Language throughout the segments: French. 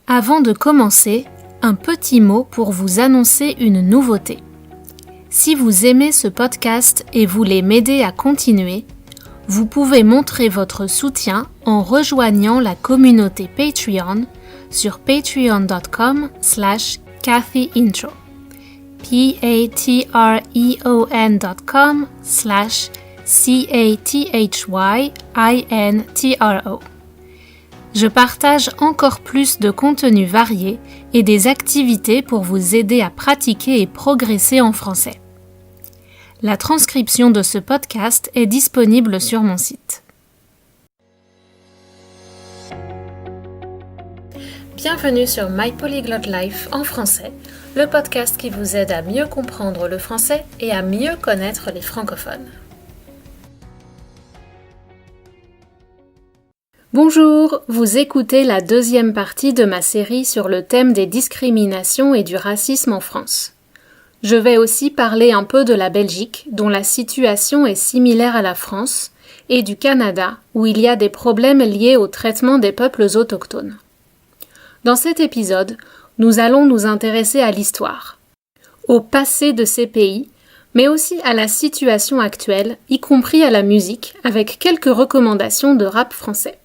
Avant de commencer, un petit mot pour vous annoncer une nouveauté. Si vous aimez ce podcast et voulez m'aider à continuer, vous pouvez montrer votre soutien en rejoignant la communauté Patreon sur patreon.com/KathyIntro. patreon.com/CathyIntro. Je partage encore plus de contenus variés et des activités pour vous aider à pratiquer et progresser en français. La transcription de ce podcast est disponible sur mon site. Bienvenue sur My Polyglot Life en français, le podcast qui vous aide à mieux comprendre le français et à mieux connaître les francophones. Bonjour, vous écoutez la deuxième partie de ma série sur le thème des discriminations et du racisme en France. Je vais aussi parler un peu de la Belgique, dont la situation est similaire à la France, et du Canada, où il y a des problèmes liés au traitement des peuples autochtones. Dans cet épisode, nous allons nous intéresser à l'histoire, au passé de ces pays, mais aussi à la situation actuelle, y compris à la musique, avec quelques recommandations de rap français.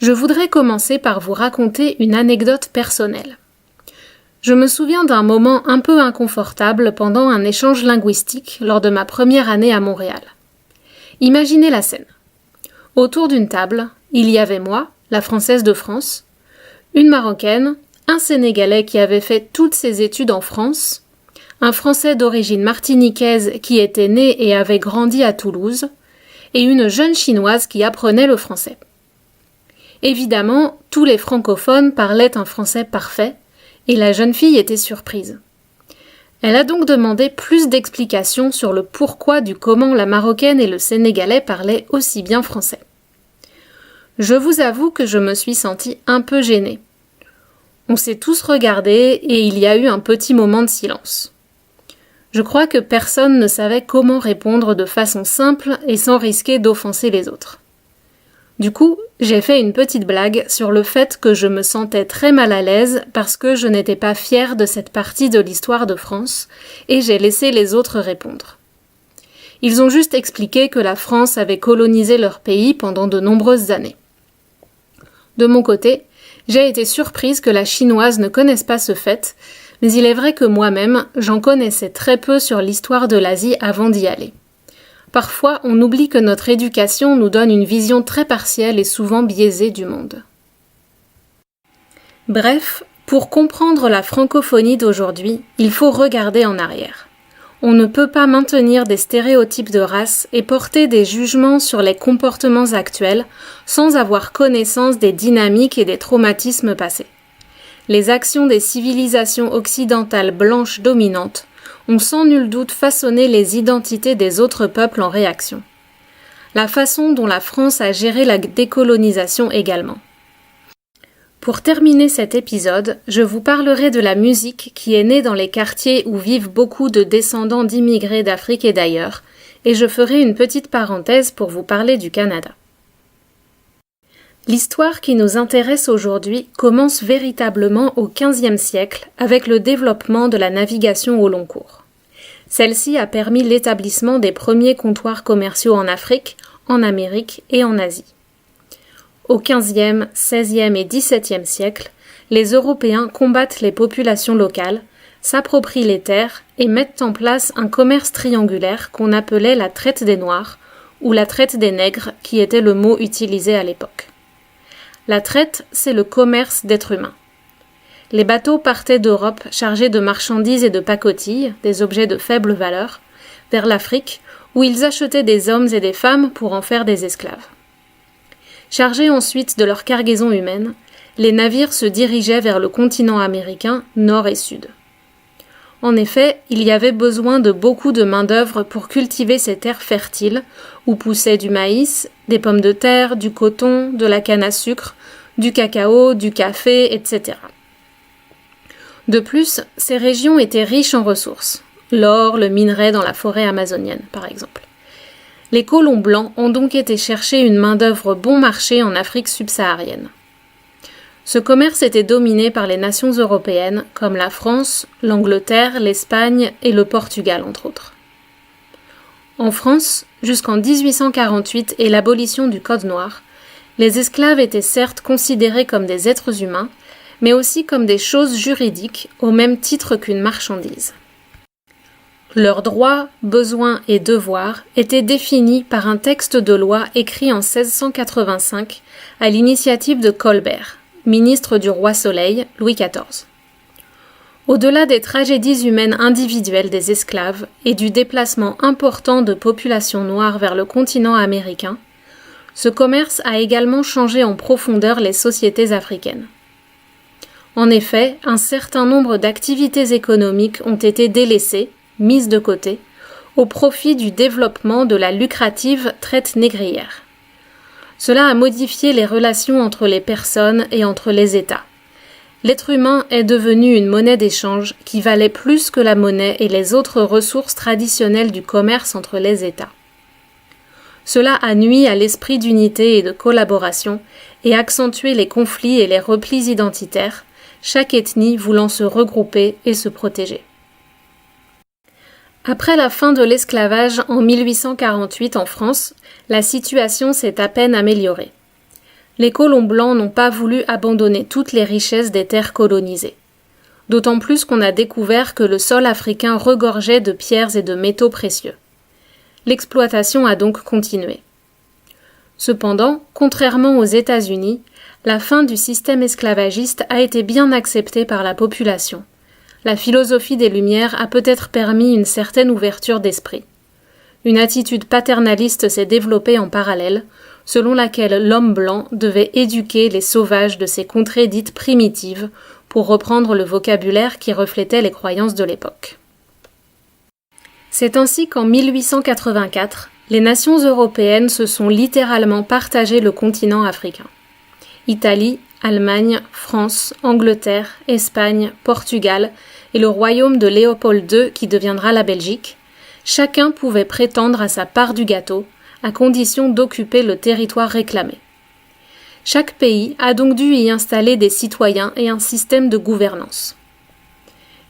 Je voudrais commencer par vous raconter une anecdote personnelle. Je me souviens d'un moment un peu inconfortable pendant un échange linguistique lors de ma première année à Montréal. Imaginez la scène. Autour d'une table, il y avait moi, la Française de France, une Marocaine, un Sénégalais qui avait fait toutes ses études en France, un Français d'origine martiniquaise qui était né et avait grandi à Toulouse, et une jeune Chinoise qui apprenait le français. Évidemment, tous les francophones parlaient un français parfait, et la jeune fille était surprise. Elle a donc demandé plus d'explications sur le pourquoi du comment la Marocaine et le Sénégalais parlaient aussi bien français. Je vous avoue que je me suis sentie un peu gênée. On s'est tous regardés et il y a eu un petit moment de silence. Je crois que personne ne savait comment répondre de façon simple et sans risquer d'offenser les autres. Du coup, j'ai fait une petite blague sur le fait que je me sentais très mal à l'aise parce que je n'étais pas fière de cette partie de l'histoire de France et j'ai laissé les autres répondre. Ils ont juste expliqué que la France avait colonisé leur pays pendant de nombreuses années. De mon côté, j'ai été surprise que la chinoise ne connaisse pas ce fait, mais il est vrai que moi-même, j'en connaissais très peu sur l'histoire de l'Asie avant d'y aller. Parfois, on oublie que notre éducation nous donne une vision très partielle et souvent biaisée du monde. Bref, pour comprendre la francophonie d'aujourd'hui, il faut regarder en arrière. On ne peut pas maintenir des stéréotypes de race et porter des jugements sur les comportements actuels sans avoir connaissance des dynamiques et des traumatismes passés. Les actions des civilisations occidentales blanches dominantes ont sans nul doute façonné les identités des autres peuples en réaction. La façon dont la France a géré la décolonisation également. Pour terminer cet épisode, je vous parlerai de la musique qui est née dans les quartiers où vivent beaucoup de descendants d'immigrés d'Afrique et d'ailleurs, et je ferai une petite parenthèse pour vous parler du Canada. L'histoire qui nous intéresse aujourd'hui commence véritablement au XVe siècle avec le développement de la navigation au long cours. Celle-ci a permis l'établissement des premiers comptoirs commerciaux en Afrique, en Amérique et en Asie. Au XVe, XVIe et XVIIe siècle, les Européens combattent les populations locales, s'approprient les terres et mettent en place un commerce triangulaire qu'on appelait la traite des Noirs ou la traite des nègres qui était le mot utilisé à l'époque. La traite, c'est le commerce d'êtres humains. Les bateaux partaient d'Europe chargés de marchandises et de pacotilles, des objets de faible valeur, vers l'Afrique, où ils achetaient des hommes et des femmes pour en faire des esclaves. Chargés ensuite de leur cargaison humaine, les navires se dirigeaient vers le continent américain, nord et sud. En effet, il y avait besoin de beaucoup de main-d'œuvre pour cultiver ces terres fertiles, où poussaient du maïs, des pommes de terre, du coton, de la canne à sucre, du cacao, du café, etc. De plus, ces régions étaient riches en ressources. L'or, le minerai dans la forêt amazonienne, par exemple. Les colons blancs ont donc été chercher une main-d'œuvre bon marché en Afrique subsaharienne. Ce commerce était dominé par les nations européennes comme la France, l'Angleterre, l'Espagne et le Portugal entre autres. En France, jusqu'en 1848 et l'abolition du Code noir, les esclaves étaient certes considérés comme des êtres humains, mais aussi comme des choses juridiques au même titre qu'une marchandise. Leurs droits, besoins et devoirs étaient définis par un texte de loi écrit en 1685 à l'initiative de Colbert, ministre du roi Soleil, Louis XIV. Au-delà des tragédies humaines individuelles des esclaves et du déplacement important de populations noires vers le continent américain, ce commerce a également changé en profondeur les sociétés africaines. En effet, un certain nombre d'activités économiques ont été délaissées, mises de côté, au profit du développement de la lucrative traite négrière. Cela a modifié les relations entre les personnes et entre les États. L'être humain est devenu une monnaie d'échange qui valait plus que la monnaie et les autres ressources traditionnelles du commerce entre les États. Cela a nui à l'esprit d'unité et de collaboration et accentué les conflits et les replis identitaires, chaque ethnie voulant se regrouper et se protéger. Après la fin de l'esclavage en 1848 en France, la situation s'est à peine améliorée. Les colons blancs n'ont pas voulu abandonner toutes les richesses des terres colonisées. D'autant plus qu'on a découvert que le sol africain regorgeait de pierres et de métaux précieux. L'exploitation a donc continué. Cependant, contrairement aux États-Unis, la fin du système esclavagiste a été bien acceptée par la population. La philosophie des Lumières a peut-être permis une certaine ouverture d'esprit. Une attitude paternaliste s'est développée en parallèle, selon laquelle l'homme blanc devait éduquer les sauvages de ces contrées dites primitives, pour reprendre le vocabulaire qui reflétait les croyances de l'époque. C'est ainsi qu'en 1884, les nations européennes se sont littéralement partagé le continent africain. Italie, Allemagne, France, Angleterre, Espagne, Portugal et le royaume de Léopold II qui deviendra la Belgique, chacun pouvait prétendre à sa part du gâteau, à condition d'occuper le territoire réclamé. Chaque pays a donc dû y installer des citoyens et un système de gouvernance.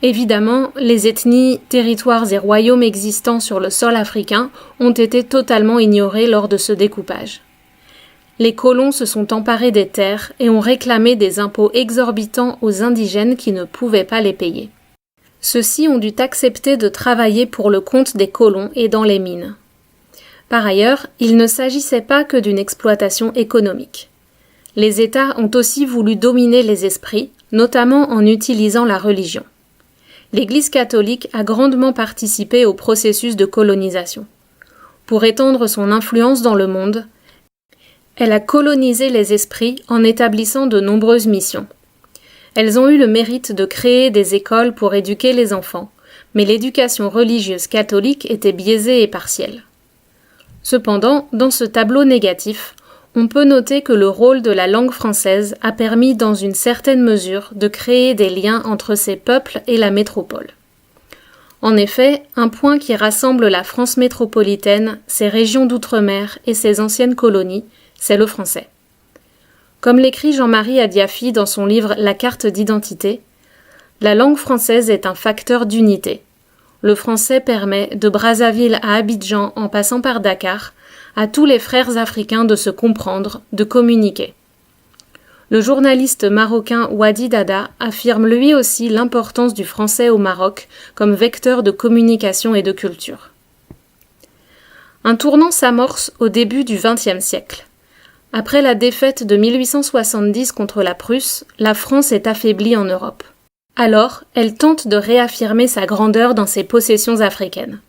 Évidemment, les ethnies, territoires et royaumes existants sur le sol africain ont été totalement ignorés lors de ce découpage. Les colons se sont emparés des terres et ont réclamé des impôts exorbitants aux indigènes qui ne pouvaient pas les payer. Ceux-ci ont dû accepter de travailler pour le compte des colons et dans les mines. Par ailleurs, il ne s'agissait pas que d'une exploitation économique. Les États ont aussi voulu dominer les esprits, notamment en utilisant la religion. L'Église catholique a grandement participé au processus de colonisation. Pour étendre son influence dans le monde, elle a colonisé les esprits en établissant de nombreuses missions. Elles ont eu le mérite de créer des écoles pour éduquer les enfants, mais l'éducation religieuse catholique était biaisée et partielle. Cependant, dans ce tableau négatif, on peut noter que le rôle de la langue française a permis dans une certaine mesure de créer des liens entre ces peuples et la métropole. En effet, un point qui rassemble la France métropolitaine, ses régions d'outre-mer et ses anciennes colonies, c'est le français. Comme l'écrit Jean-Marie Adiafi dans son livre La carte d'identité, la langue française est un facteur d'unité. Le français permet, de Brazzaville à Abidjan en passant par Dakar, à tous les frères africains de se comprendre, de communiquer. Le journaliste marocain Wadi Dada affirme lui aussi l'importance du français au Maroc comme vecteur de communication et de culture. Un tournant s'amorce au début du XXe siècle. Après la défaite de 1870 contre la Prusse, la France est affaiblie en Europe. Alors, elle tente de réaffirmer sa grandeur dans ses possessions africaines.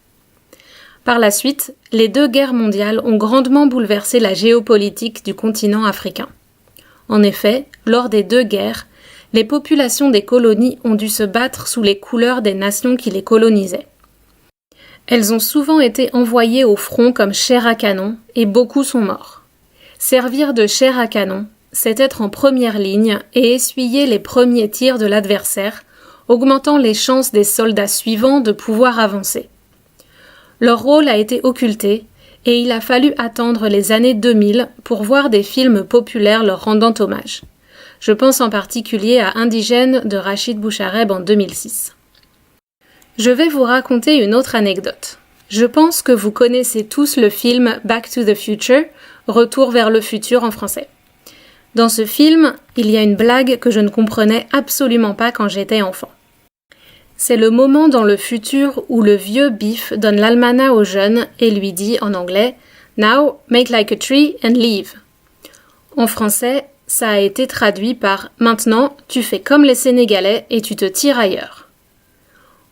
Par la suite, les deux guerres mondiales ont grandement bouleversé la géopolitique du continent africain. En effet, lors des deux guerres, les populations des colonies ont dû se battre sous les couleurs des nations qui les colonisaient. Elles ont souvent été envoyées au front comme chair à canon, et beaucoup sont morts. Servir de chair à canon, c'est être en première ligne et essuyer les premiers tirs de l'adversaire, augmentant les chances des soldats suivants de pouvoir avancer. Leur rôle a été occulté et il a fallu attendre les années 2000 pour voir des films populaires leur rendant hommage. Je pense en particulier à Indigène de Rachid Bouchareb en 2006. Je vais vous raconter une autre anecdote. Je pense que vous connaissez tous le film Back to the Future, Retour vers le futur en français. Dans ce film, il y a une blague que je ne comprenais absolument pas quand j'étais enfant. C'est le moment dans le futur où le vieux Biff donne l'almanach au jeune et lui dit en anglais « Now, make like a tree and leave ». En français, ça a été traduit par « Maintenant, tu fais comme les Sénégalais et tu te tires ailleurs ».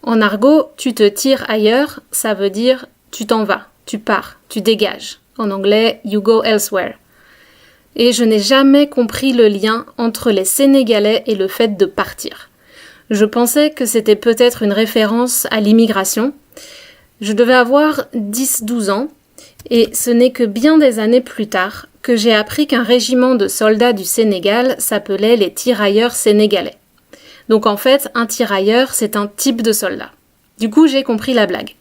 En argot, « tu te tires ailleurs », ça veut dire « tu t'en vas, tu pars, tu dégages ». En anglais « you go elsewhere ». Et je n'ai jamais compris le lien entre les Sénégalais et le fait de partir. Je pensais que c'était peut-être une référence à l'immigration. Je devais avoir 10-12 ans, et ce n'est que bien des années plus tard que j'ai appris qu'un régiment de soldats du Sénégal s'appelait les tirailleurs sénégalais. Donc en fait, un tirailleur, c'est un type de soldat. Du coup, j'ai compris la blague.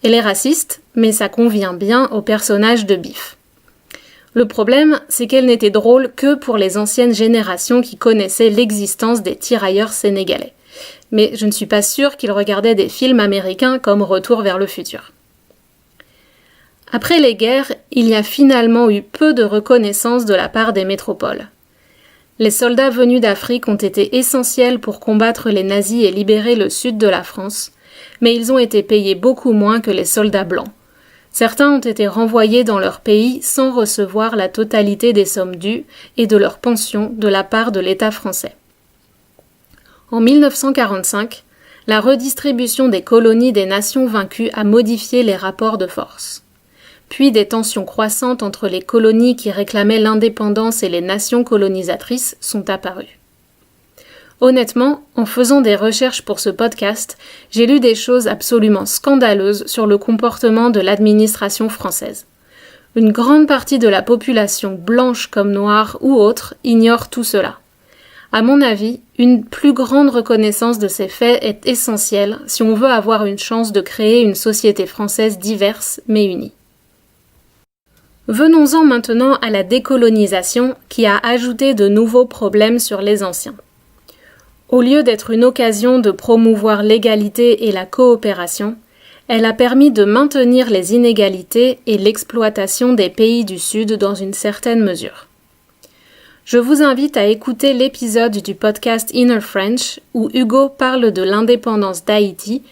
Elle est raciste, mais ça convient bien au personnage de Biff. Le problème, c'est qu'elle n'était drôle que pour les anciennes générations qui connaissaient l'existence des tirailleurs sénégalais. Mais je ne suis pas sûre qu'ils regardaient des films américains comme Retour vers le futur. Après les guerres, il y a finalement eu peu de reconnaissance de la part des métropoles. Les soldats venus d'Afrique ont été essentiels pour combattre les nazis et libérer le sud de la France, mais ils ont été payés beaucoup moins que les soldats blancs. Certains ont été renvoyés dans leur pays sans recevoir la totalité des sommes dues et de leurs pensions de la part de l'État français. En 1945, la redistribution des colonies des nations vaincues a modifié les rapports de force. Puis des tensions croissantes entre les colonies qui réclamaient l'indépendance et les nations colonisatrices sont apparues. Honnêtement, en faisant des recherches pour ce podcast, j'ai lu des choses absolument scandaleuses sur le comportement de l'administration française. Une grande partie de la population, blanche comme noire ou autre, ignore tout cela. À mon avis, une plus grande reconnaissance de ces faits est essentielle si on veut avoir une chance de créer une société française diverse mais unie. Venons-en maintenant à la décolonisation qui a ajouté de nouveaux problèmes sur les anciens. Au lieu d'être une occasion de promouvoir l'égalité et la coopération, elle a permis de maintenir les inégalités et l'exploitation des pays du Sud dans une certaine mesure. Je vous invite à écouter l'épisode du podcast Inner French où Hugo parle de l'indépendance d'Haïti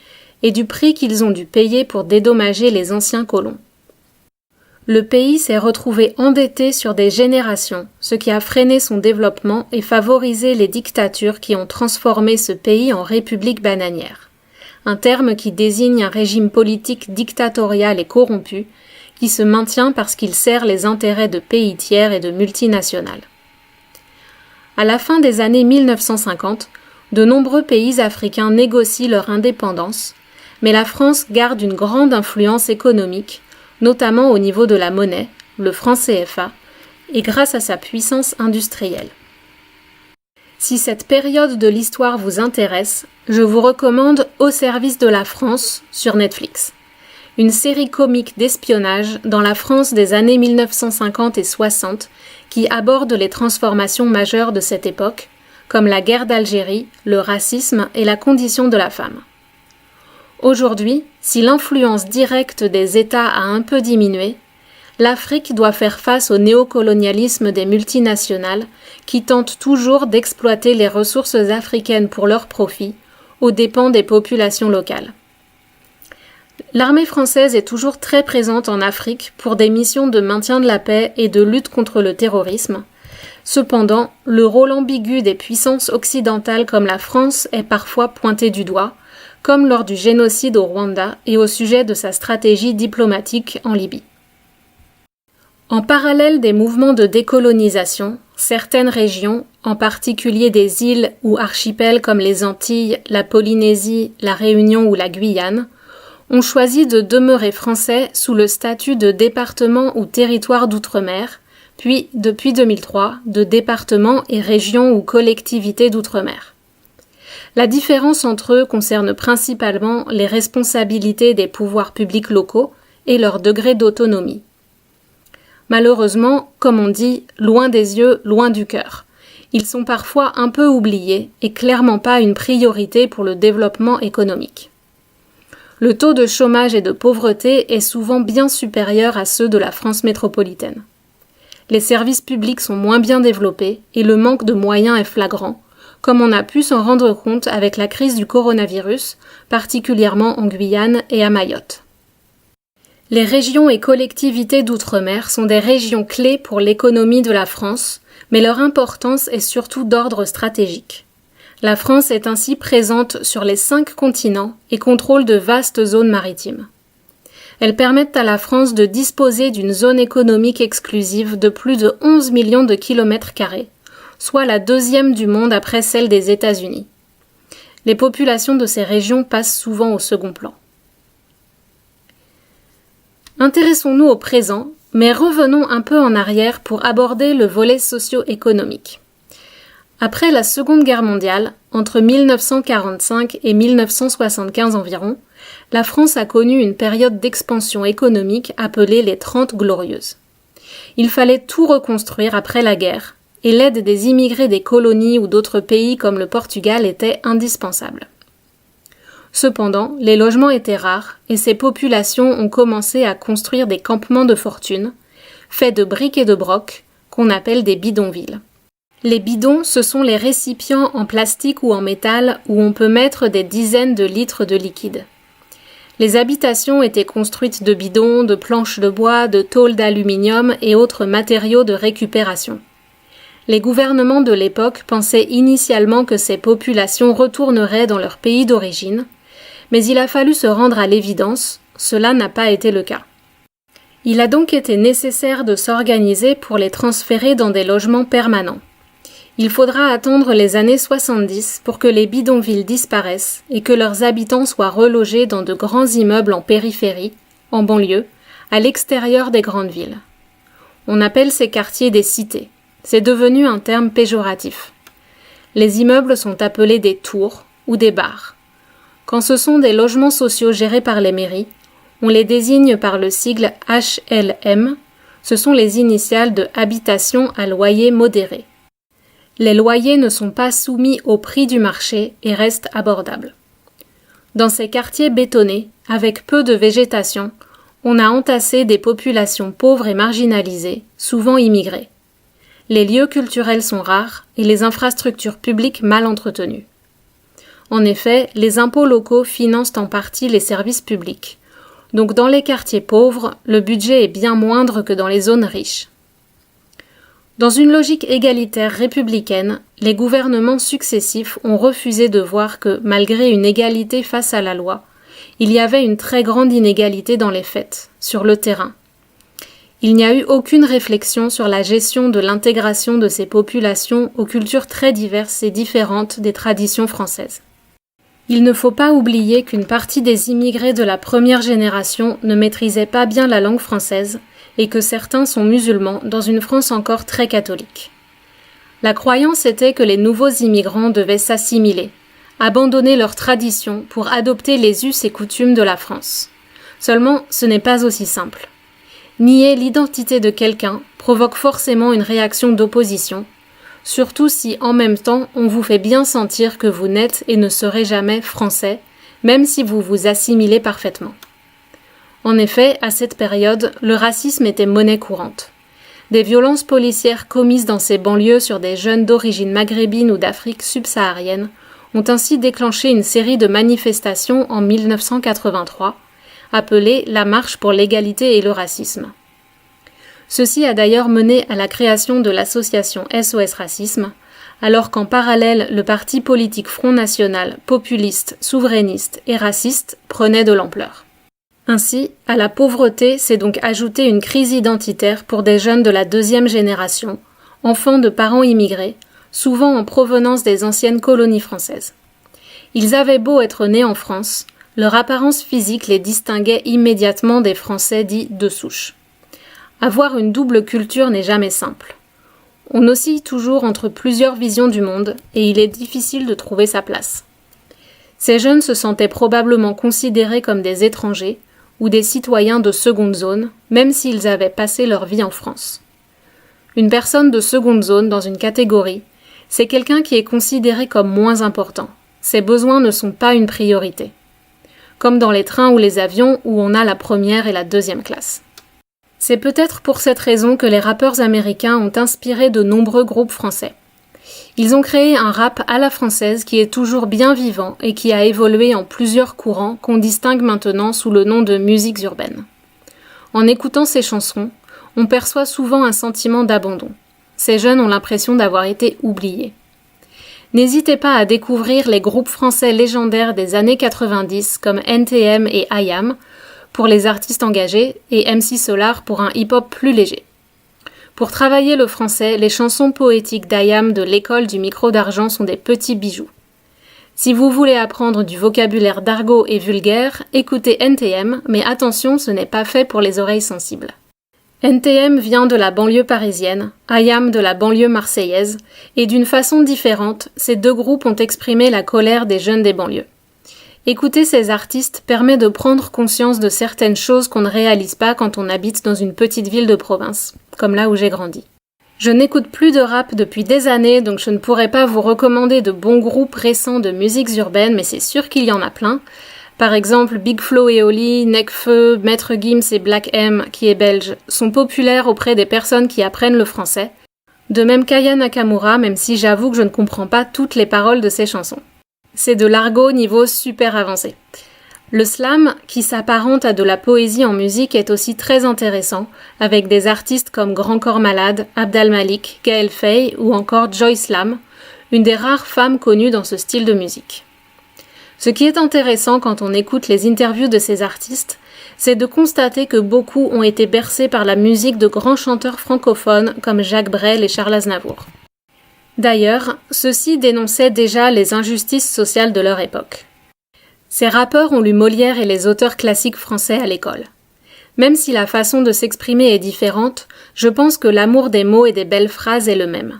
et du prix qu'ils ont dû payer pour dédommager les anciens colons. Le pays s'est retrouvé endetté sur des générations, ce qui a freiné son développement et favorisé les dictatures qui ont transformé ce pays en république bananière. Un terme qui désigne un régime politique dictatorial et corrompu qui se maintient parce qu'il sert les intérêts de pays tiers et de multinationales. À la fin des années 1950, de nombreux pays africains négocient leur indépendance, mais la France garde une grande influence économique, notamment au niveau de la monnaie, le franc CFA, et grâce à sa puissance industrielle. Si cette période de l'histoire vous intéresse, je vous recommande Au service de la France sur Netflix. Une série comique d'espionnage dans la France des années 1950 et 60 qui aborde les transformations majeures de cette époque, comme la guerre d'Algérie, le racisme et la condition de la femme. Aujourd'hui, si l'influence directe des États a un peu diminué, l'Afrique doit faire face au néocolonialisme des multinationales qui tentent toujours d'exploiter les ressources africaines pour leur profit, aux dépens des populations locales. L'armée française est toujours très présente en Afrique pour des missions de maintien de la paix et de lutte contre le terrorisme. Cependant, le rôle ambigu des puissances occidentales comme la France est parfois pointé du doigt, comme lors du génocide au Rwanda et au sujet de sa stratégie diplomatique en Libye. En parallèle des mouvements de décolonisation, certaines régions, en particulier des îles ou archipels comme les Antilles, la Polynésie, la Réunion ou la Guyane, ont choisi de demeurer français sous le statut de département ou territoire d'outre-mer, puis, depuis 2003, de département et région ou collectivité d'outre-mer. La différence entre eux concerne principalement les responsabilités des pouvoirs publics locaux et leur degré d'autonomie. Malheureusement, comme on dit, loin des yeux, loin du cœur. Ils sont parfois un peu oubliés et clairement pas une priorité pour le développement économique. Le taux de chômage et de pauvreté est souvent bien supérieur à ceux de la France métropolitaine. Les services publics sont moins bien développés et le manque de moyens est flagrant, comme on a pu s'en rendre compte avec la crise du coronavirus, particulièrement en Guyane et à Mayotte. Les régions et collectivités d'outre-mer sont des régions clés pour l'économie de la France, mais leur importance est surtout d'ordre stratégique. La France est ainsi présente sur les 5 continents et contrôle de vastes zones maritimes. Elles permettent à la France de disposer d'une zone économique exclusive de plus de 11 millions de kilomètres carrés, soit la 2e du monde après celle des États-Unis. Les populations de ces régions passent souvent au second plan. Intéressons-nous au présent, mais revenons un peu en arrière pour aborder le volet socio-économique. Après la Seconde Guerre mondiale, entre 1945 et 1975 environ, la France a connu une période d'expansion économique appelée les 30 Glorieuses. Il fallait tout reconstruire après la guerre, et l'aide des immigrés des colonies ou d'autres pays comme le Portugal était indispensable. Cependant, les logements étaient rares et ces populations ont commencé à construire des campements de fortune, faits de briques et de brocs, qu'on appelle des bidonvilles. Les bidons, ce sont les récipients en plastique ou en métal où on peut mettre des dizaines de litres de liquide. Les habitations étaient construites de bidons, de planches de bois, de tôles d'aluminium et autres matériaux de récupération. Les gouvernements de l'époque pensaient initialement que ces populations retourneraient dans leur pays d'origine, mais il a fallu se rendre à l'évidence, cela n'a pas été le cas. Il a donc été nécessaire de s'organiser pour les transférer dans des logements permanents. Il faudra attendre les années 70 pour que les bidonvilles disparaissent et que leurs habitants soient relogés dans de grands immeubles en périphérie, en banlieue, à l'extérieur des grandes villes. On appelle ces quartiers des cités. C'est devenu un terme péjoratif. Les immeubles sont appelés des tours ou des bars. Quand ce sont des logements sociaux gérés par les mairies, on les désigne par le sigle HLM, ce sont les initiales de habitation à loyer modéré. Les loyers ne sont pas soumis au prix du marché et restent abordables. Dans ces quartiers bétonnés, avec peu de végétation, on a entassé des populations pauvres et marginalisées, souvent immigrées. Les lieux culturels sont rares et les infrastructures publiques mal entretenues. En effet, les impôts locaux financent en partie les services publics. Donc dans les quartiers pauvres, le budget est bien moindre que dans les zones riches. Dans une logique égalitaire républicaine, les gouvernements successifs ont refusé de voir que, malgré une égalité face à la loi, il y avait une très grande inégalité dans les faits, sur le terrain. Il n'y a eu aucune réflexion sur la gestion de l'intégration de ces populations aux cultures très diverses et différentes des traditions françaises. Il ne faut pas oublier qu'une partie des immigrés de la première génération ne maîtrisait pas bien la langue française et que certains sont musulmans dans une France encore très catholique. La croyance était que les nouveaux immigrants devaient s'assimiler, abandonner leurs traditions pour adopter les us et coutumes de la France. Seulement, ce n'est pas aussi simple. Nier l'identité de quelqu'un provoque forcément une réaction d'opposition, surtout si en même temps on vous fait bien sentir que vous n'êtes et ne serez jamais français, même si vous vous assimilez parfaitement. En effet, à cette période, le racisme était monnaie courante. Des violences policières commises dans ces banlieues sur des jeunes d'origine maghrébine ou d'Afrique subsaharienne ont ainsi déclenché une série de manifestations en 1983, appelée la Marche pour l'égalité et le racisme. Ceci a d'ailleurs mené à la création de l'association SOS Racisme, alors qu'en parallèle, le parti politique Front National, populiste, souverainiste et raciste prenait de l'ampleur. Ainsi, à la pauvreté s'est donc ajoutée une crise identitaire pour des jeunes de la deuxième génération, enfants de parents immigrés, souvent en provenance des anciennes colonies françaises. Ils avaient beau être nés en France, leur apparence physique les distinguait immédiatement des Français dits de souche. Avoir une double culture n'est jamais simple. On oscille toujours entre plusieurs visions du monde et il est difficile de trouver sa place. Ces jeunes se sentaient probablement considérés comme des étrangers ou des citoyens de seconde zone, même s'ils avaient passé leur vie en France. Une personne de seconde zone dans une catégorie, C'est quelqu'un qui est considéré comme moins important. Ses besoins ne sont pas une priorité. Comme dans les trains ou les avions où on a la première et la deuxième classe. C'est peut-être pour cette raison que les rappeurs américains ont inspiré de nombreux groupes français. Ils ont créé un rap à la française qui est toujours bien vivant et qui a évolué en plusieurs courants qu'on distingue maintenant sous le nom de musiques urbaines. En écoutant ces chansons, on perçoit souvent un sentiment d'abandon. Ces jeunes ont l'impression d'avoir été oubliés. N'hésitez pas à découvrir les groupes français légendaires des années 90 comme NTM et IAM pour les artistes engagés et MC Solar pour un hip-hop plus léger. Pour travailler le français, les chansons poétiques d'IAM de l'école du micro d'argent sont des petits bijoux. Si vous voulez apprendre du vocabulaire d'argot et vulgaire, écoutez NTM, mais attention, ce n'est pas fait pour les oreilles sensibles. NTM vient de la banlieue parisienne, IAM de la banlieue marseillaise, et d'une façon différente, ces deux groupes ont exprimé la colère des jeunes des banlieues. Écouter ces artistes permet de prendre conscience de certaines choses qu'on ne réalise pas quand on habite dans une petite ville de province, comme là où j'ai grandi. Je n'écoute plus de rap depuis des années, donc je ne pourrais pas vous recommander de bons groupes récents de musiques urbaines, mais c'est sûr qu'il y en a plein. Par exemple, Big Flo et Oli, Nekfeu, Maître Gims et Black M, qui est belge, sont populaires auprès des personnes qui apprennent le français. De même qu'Aya Nakamura, même si j'avoue que je ne comprends pas toutes les paroles de ses chansons. C'est de l'argot niveau super avancé. Le slam, qui s'apparente à de la poésie en musique, est aussi très intéressant, avec des artistes comme Grand Corps Malade, Abdal Malik, Gaël Faye ou encore Joy Slam, une des rares femmes connues dans ce style de musique. Ce qui est intéressant quand on écoute les interviews de ces artistes, c'est de constater que beaucoup ont été bercés par la musique de grands chanteurs francophones comme Jacques Brel et Charles Aznavour. D'ailleurs, ceux-ci dénonçaient déjà les injustices sociales de leur époque. Ces rappeurs ont lu Molière et les auteurs classiques français à l'école. Même si la façon de s'exprimer est différente, je pense que l'amour des mots et des belles phrases est le même.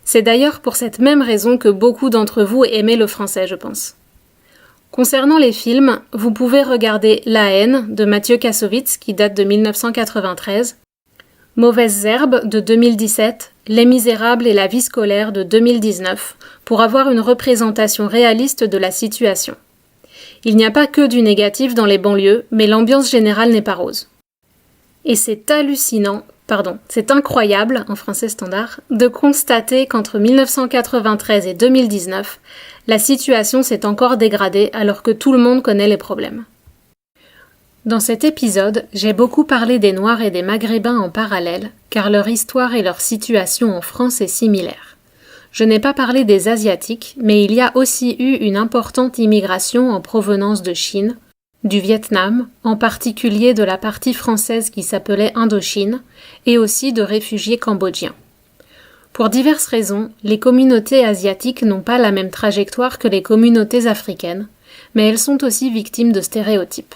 C'est d'ailleurs pour cette même raison que beaucoup d'entre vous aimaient le français, je pense. Concernant les films, vous pouvez regarder La haine de Mathieu Kassovitz qui date de 1993, Mauvaises herbes de 2017, Les Misérables et la vie scolaire de 2019 pour avoir une représentation réaliste de la situation. Il n'y a pas que du négatif dans les banlieues, mais l'ambiance générale n'est pas rose. Et c'est incroyable, en français standard, de constater qu'entre 1993 et 2019, la situation s'est encore dégradée alors que tout le monde connaît les problèmes. Dans cet épisode, j'ai beaucoup parlé des Noirs et des Maghrébins en parallèle, car leur histoire et leur situation en France est similaire. Je n'ai pas parlé des Asiatiques, mais il y a aussi eu une importante immigration en provenance de Chine, du Vietnam, en particulier de la partie française qui s'appelait Indochine, et aussi de réfugiés cambodgiens. Pour diverses raisons, les communautés asiatiques n'ont pas la même trajectoire que les communautés africaines, mais elles sont aussi victimes de stéréotypes.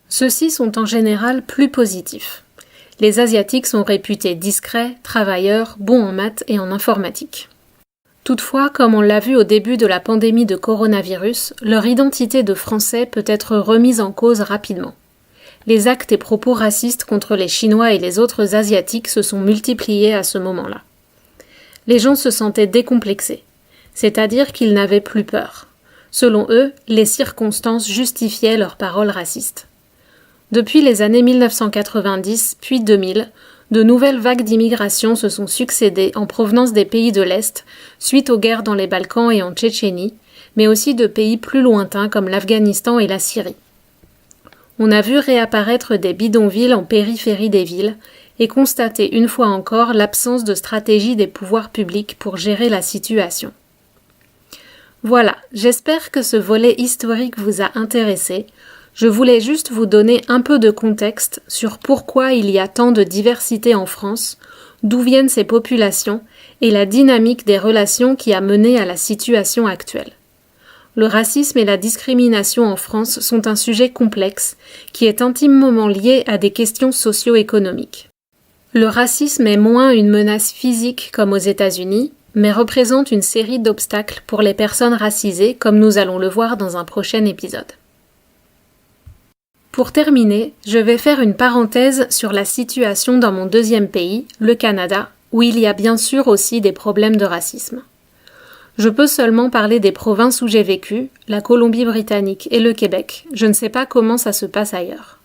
Ceux-ci sont en général plus positifs. Les Asiatiques sont réputés discrets, travailleurs, bons en maths et en informatique. Toutefois, comme on l'a vu au début de la pandémie de coronavirus, leur identité de Français peut être remise en cause rapidement. Les actes et propos racistes contre les Chinois et les autres Asiatiques se sont multipliés à ce moment-là. Les gens se sentaient décomplexés, c'est-à-dire qu'ils n'avaient plus peur. Selon eux, les circonstances justifiaient leurs paroles racistes. Depuis les années 1990 puis 2000, de nouvelles vagues d'immigration se sont succédées en provenance des pays de l'Est, suite aux guerres dans les Balkans et en Tchétchénie, mais aussi de pays plus lointains comme l'Afghanistan et la Syrie. On a vu réapparaître des bidonvilles en périphérie des villes et constater une fois encore l'absence de stratégie des pouvoirs publics pour gérer la situation. Voilà, j'espère que ce volet historique vous a intéressé. Je voulais juste vous donner un peu de contexte sur pourquoi il y a tant de diversité en France, d'où viennent ces populations et la dynamique des relations qui a mené à la situation actuelle. Le racisme et la discrimination en France sont un sujet complexe qui est intimement lié à des questions socio-économiques. Le racisme est moins une menace physique comme aux États-Unis, mais représente une série d'obstacles pour les personnes racisées comme nous allons le voir dans un prochain épisode. Pour terminer, je vais faire une parenthèse sur la situation dans mon deuxième pays, le Canada, où il y a bien sûr aussi des problèmes de racisme. Je peux seulement parler des provinces où j'ai vécu, la Colombie-Britannique et le Québec. Je ne sais pas comment ça se passe ailleurs.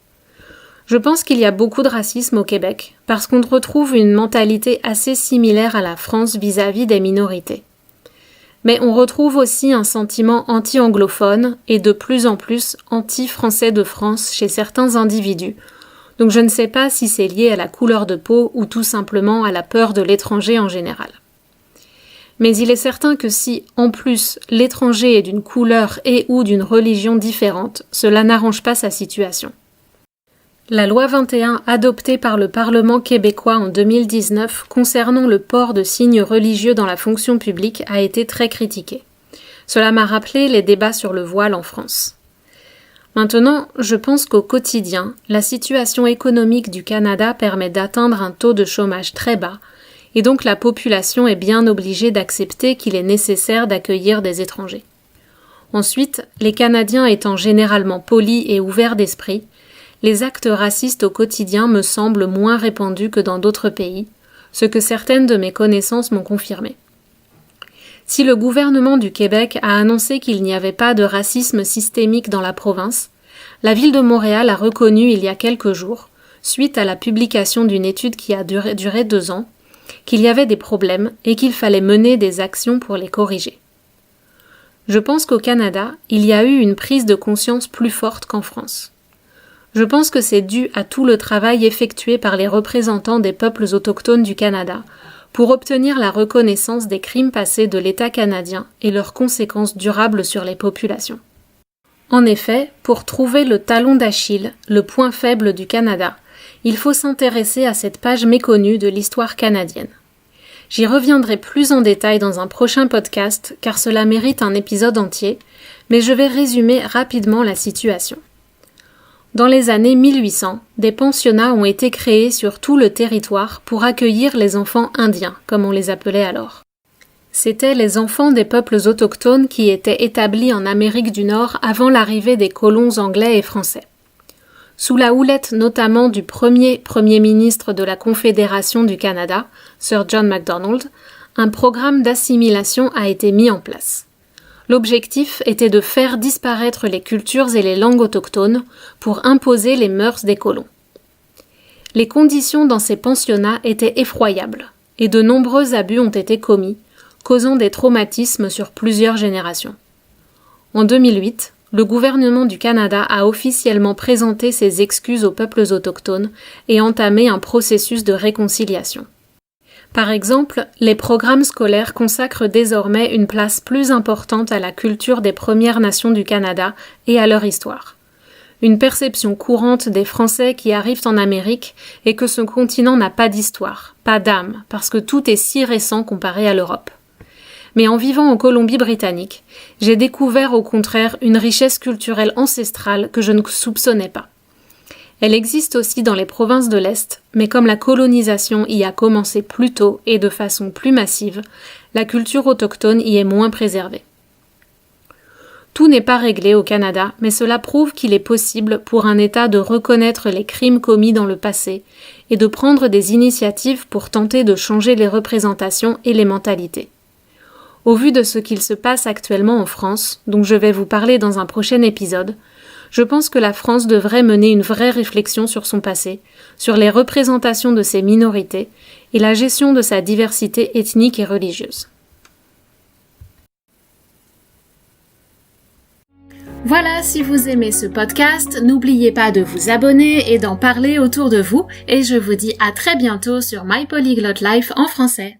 Je pense qu'il y a beaucoup de racisme au Québec, parce qu'on retrouve une mentalité assez similaire à la France vis-à-vis des minorités. Mais on retrouve aussi un sentiment anti-anglophone et de plus en plus anti-français de France chez certains individus, donc je ne sais pas si c'est lié à la couleur de peau ou tout simplement à la peur de l'étranger en général. Mais il est certain que si, en plus, l'étranger est d'une couleur et ou d'une religion différente, cela n'arrange pas sa situation. La loi 21 adoptée par le Parlement québécois en 2019 concernant le port de signes religieux dans la fonction publique a été très critiquée. Cela m'a rappelé les débats sur le voile en France. Maintenant, je pense qu'au quotidien, la situation économique du Canada permet d'atteindre un taux de chômage très bas, et donc la population est bien obligée d'accepter qu'il est nécessaire d'accueillir des étrangers. Ensuite, les Canadiens étant généralement polis et ouverts d'esprit, les actes racistes au quotidien me semblent moins répandus que dans d'autres pays, ce que certaines de mes connaissances m'ont confirmé. Si le gouvernement du Québec a annoncé qu'il n'y avait pas de racisme systémique dans la province, la ville de Montréal a reconnu il y a quelques jours, suite à la publication d'une étude qui a duré 2 ans, qu'il y avait des problèmes et qu'il fallait mener des actions pour les corriger. Je pense qu'au Canada, il y a eu une prise de conscience plus forte qu'en France. Je pense que c'est dû à tout le travail effectué par les représentants des peuples autochtones du Canada pour obtenir la reconnaissance des crimes passés de l'État canadien et leurs conséquences durables sur les populations. En effet, pour trouver le talon d'Achille, le point faible du Canada, il faut s'intéresser à cette page méconnue de l'histoire canadienne. J'y reviendrai plus en détail dans un prochain podcast car cela mérite un épisode entier, mais je vais résumer rapidement la situation. Dans les années 1800, des pensionnats ont été créés sur tout le territoire pour accueillir les enfants indiens, comme on les appelait alors. C'étaient les enfants des peuples autochtones qui étaient établis en Amérique du Nord avant l'arrivée des colons anglais et français. Sous la houlette notamment du premier ministre de la Confédération du Canada, Sir John Macdonald, un programme d'assimilation a été mis en place. L'objectif était de faire disparaître les cultures et les langues autochtones pour imposer les mœurs des colons. Les conditions dans ces pensionnats étaient effroyables, et de nombreux abus ont été commis, causant des traumatismes sur plusieurs générations. En 2008, le gouvernement du Canada a officiellement présenté ses excuses aux peuples autochtones et entamé un processus de réconciliation. Par exemple, les programmes scolaires consacrent désormais une place plus importante à la culture des Premières Nations du Canada et à leur histoire. Une perception courante des Français qui arrivent en Amérique est que ce continent n'a pas d'histoire, pas d'âme, parce que tout est si récent comparé à l'Europe. Mais en vivant en Colombie-Britannique, j'ai découvert au contraire une richesse culturelle ancestrale que je ne soupçonnais pas. Elle existe aussi dans les provinces de l'Est, mais comme la colonisation y a commencé plus tôt et de façon plus massive, la culture autochtone y est moins préservée. Tout n'est pas réglé au Canada, mais cela prouve qu'il est possible pour un État de reconnaître les crimes commis dans le passé et de prendre des initiatives pour tenter de changer les représentations et les mentalités. Au vu de ce qu'il se passe actuellement en France, dont je vais vous parler dans un prochain épisode, je pense que la France devrait mener une vraie réflexion sur son passé, sur les représentations de ses minorités et la gestion de sa diversité ethnique et religieuse. Voilà, si vous aimez ce podcast, n'oubliez pas de vous abonner et d'en parler autour de vous, et je vous dis à très bientôt sur My Polyglot Life en français.